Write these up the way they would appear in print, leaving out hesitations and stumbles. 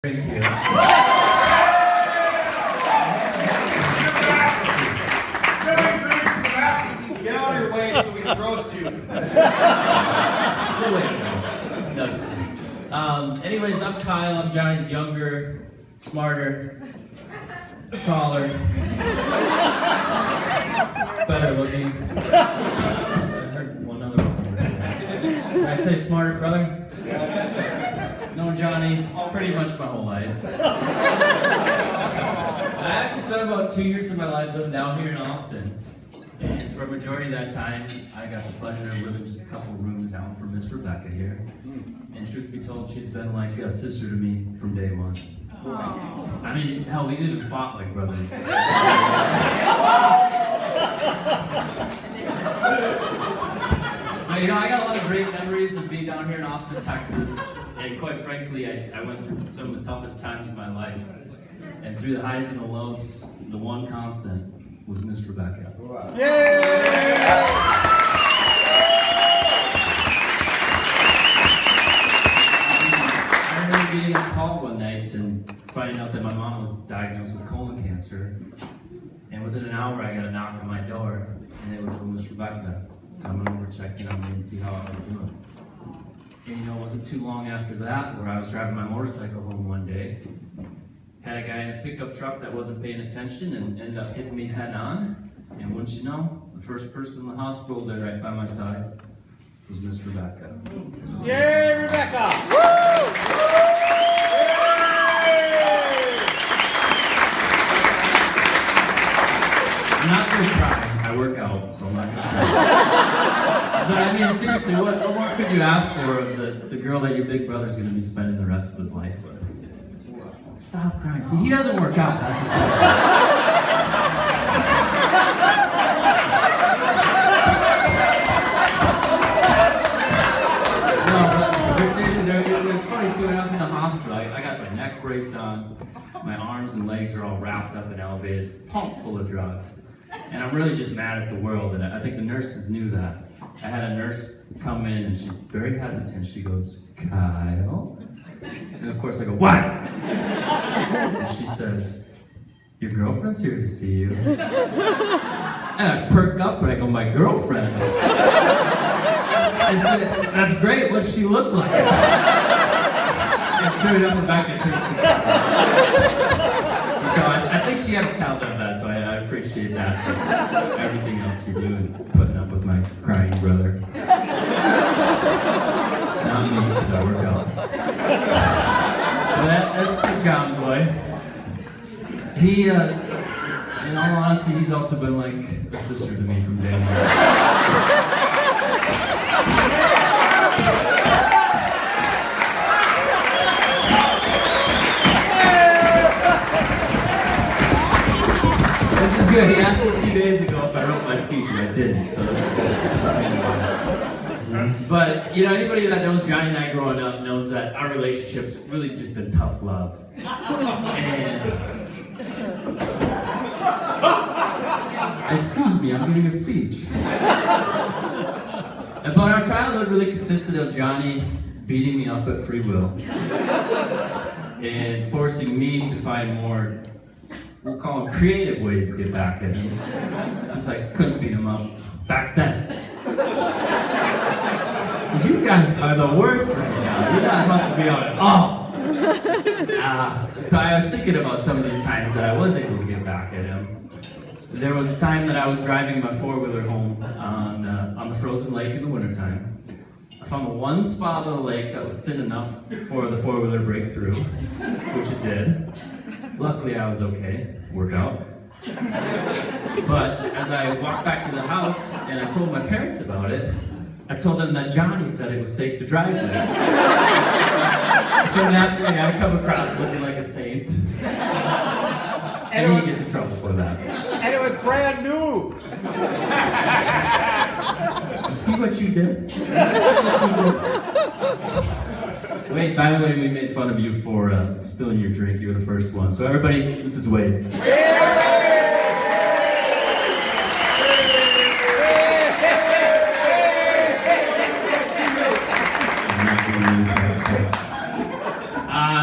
Thank you. Get out of your way so we can roast you. We'll wait. No, just kidding. Anyways, I'm Kyle. I'm Johnny's younger, smarter, taller, better looking. I heard one other one. Did I say smarter, brother? Known Johnny pretty much my whole life. I actually spent about 2 years of my life living down here in Austin. And for a majority of that time, I got the pleasure of living just a couple rooms down from Miss Rebecca here. And truth be told, she's been like a sister to me from day one. Aww. I mean, hell, we even fought like brothers. But, you know, I got a lot of great memories of being down here in Austin, Texas. And quite frankly, I went through some of the toughest times of my life. And through the highs and the lows, the one constant was Miss Rebecca. Wow. Yay! I remember getting a call one night and finding out that my mom was diagnosed with colon cancer. And within an hour, I got a knock on my door, and it was Miss Rebecca coming over, checking on me and see how I was doing. And you know, it wasn't too long after that where I was driving my motorcycle home one day. Had a guy in a pickup truck that wasn't paying attention and ended up hitting me head on. And wouldn't you know, the first person in the hospital there right by my side was Miss Rebecca. So, yay, Rebecca! Woo! I'm not going to cry. I work out, so I'm not going to cry. But I mean, seriously, what more could you ask for of the girl that your big brother's going to be spending the rest of his life with? Stop crying. See, he doesn't work out. That's his problem. No, but seriously, it's funny too. When I was in the hospital, I got my neck brace on. My arms and legs are all wrapped up and elevated, pumped full of drugs. And I'm really just mad at the world. And I think the nurses knew that. I had a nurse come in and she's very hesitant. She goes, "Kyle?" And of course I go, "What?" And she says, "Your girlfriend's here to see you." And I perk up and I go, "My girlfriend?" I said, "That's great, what's she look like?" And sure enough, Rebecca turned to me. So I think she had to tell them that, so I appreciate that. Everything else you do and putting up with my crying brother. Not me, because I work out. But that's for John Boy. He, in all honesty, he's also been like a sister to me from day one. This is good. He asked me 2 days ago if I wrote my speech, and I didn't, so this is good. But, you know, anybody that knows Johnny and I growing up knows that our relationship's really just been tough love. And... Excuse me, I'm giving a speech. But our childhood really consisted of Johnny beating me up at free will. And forcing me to find more, we'll call them creative ways to get back at him. Since I couldn't beat him up back then. You guys are the worst right now. You're not helping me out at all. So I was thinking about some of these times that I was able to get back at him. There was a time that I was driving my four-wheeler home on the frozen lake in the wintertime. I found the one spot of the lake that was thin enough for the four-wheeler to break through, which it did. Luckily, I was okay. Workout. But as I walked back to the house and I told my parents about it, I told them that Johnny said it was safe to drive there. So naturally, I come across looking like a saint. And he gets in trouble for that. And it was brand new! You see what you did? Wade, by the way, we made fun of you for spilling your drink. You were the first one. So everybody, this is Wade.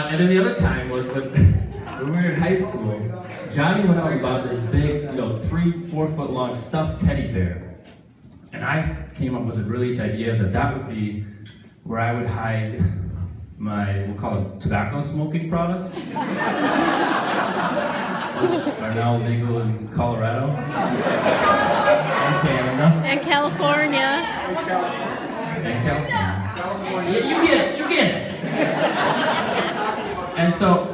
And then the other time was when, when we were in high school, Johnny went out and bought this big, 3-4 foot long stuffed teddy bear. And I came up with a brilliant idea that would be where I would hide my, we'll call it tobacco smoking products, which are now legal in Colorado and Canada. And California. And California. Yeah, you get it. And so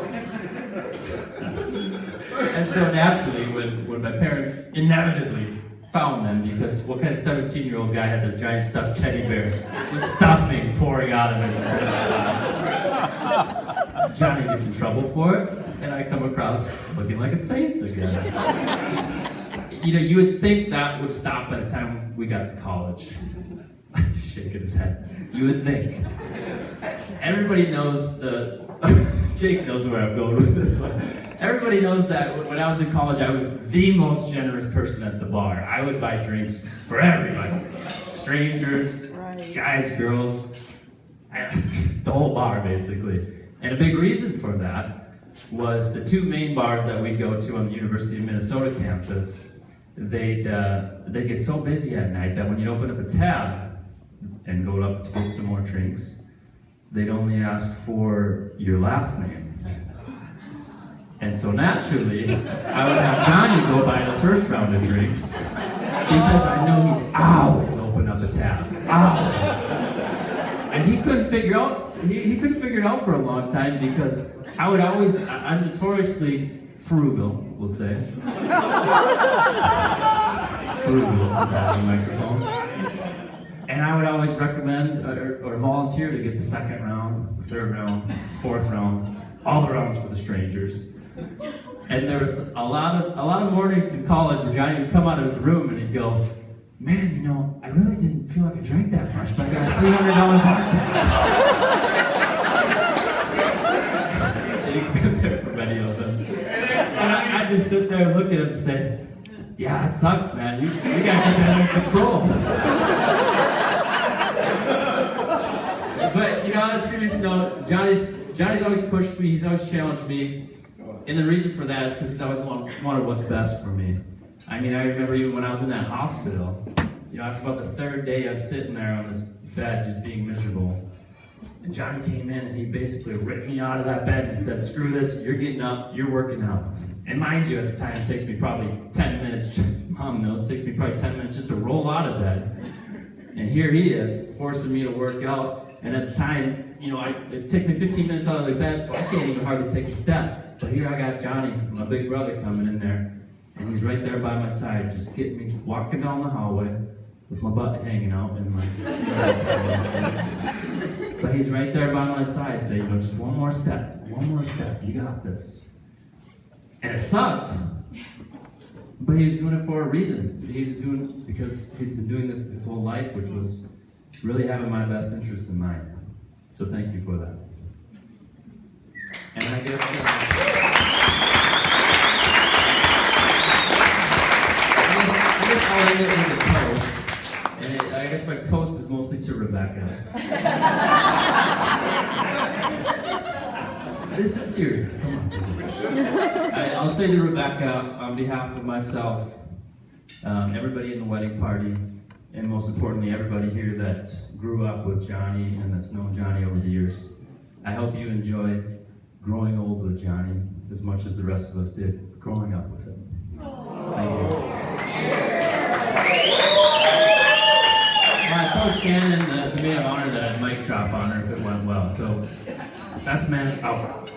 naturally, when my parents inevitably found them, because what kind of 17-year-old guy has a giant stuffed teddy bear with stuffing pouring out of it in certain spots? Johnny gets in trouble for it, and I come across looking like a saint again. You would think that would stop by the time we got to college. He's shaking his head. You would think. Everybody knows Jake knows where I'm going with this one. Everybody knows that when I was in college, I was the most generous person at the bar. I would buy drinks for everybody. Strangers, guys, girls, the whole bar basically. And a big reason for that was the two main bars that we go to on the University of Minnesota campus. They'd get so busy at night that when you'd open up a tab and go up to get some more drinks, they'd only ask for your last name. And so naturally, I would have Johnny go buy the first round of drinks because I knew he'd always open up a tab, always. And he couldn't figure out, he couldn't figure it out for a long time because I'm notoriously frugal, we'll say. Frugal, since I have a microphone. And I would always recommend or volunteer to get the second round, the third round, fourth round, all the rounds for the strangers. And there was a lot of mornings in college where Johnny would come out of his room and he'd go, "Man, I really didn't feel like I drank that much, but I got a $300 bar tab." Jake's been there for many of them. And I just sit there and look at him and say, "Yeah, it sucks, man. You gotta get that under control." But on a serious note, Johnny's always pushed me, he's always challenged me. And the reason for that is because he's always wanted what's best for me. I remember even when I was in that hospital, after about the third day of sitting there on this bed just being miserable, and Johnny came in and he basically ripped me out of that bed and said, "Screw this, you're getting up, you're working out." And mind you, at the time it takes me probably 10 minutes, Mom knows, it takes me probably 10 minutes just to roll out of bed. And here he is, forcing me to work out. And at the time, it takes me 15 minutes out of the bed, so I can't even hardly take a step. But here I got Johnny, my big brother, coming in there, and he's right there by my side, just getting me walking down the hallway with my butt hanging out and my but he's right there by my side saying, "Just one more step, you got this." And it sucked, but he was doing it for a reason. He was doing it because he's been doing this his whole life, which was really having my best interest in mind. So thank you for that. And I guess I'll end it with a toast. And I guess my toast is mostly to Rebecca. This is serious, come on. I'll say to Rebecca, on behalf of myself, everybody in the wedding party, and most importantly, everybody here that grew up with Johnny and that's known Johnny over the years, I hope you enjoyed growing old with Johnny as much as the rest of us did growing up with him. Thank you. I told Shannon, the maid of honor, that I'd mic drop on her if it went well. So, best man out.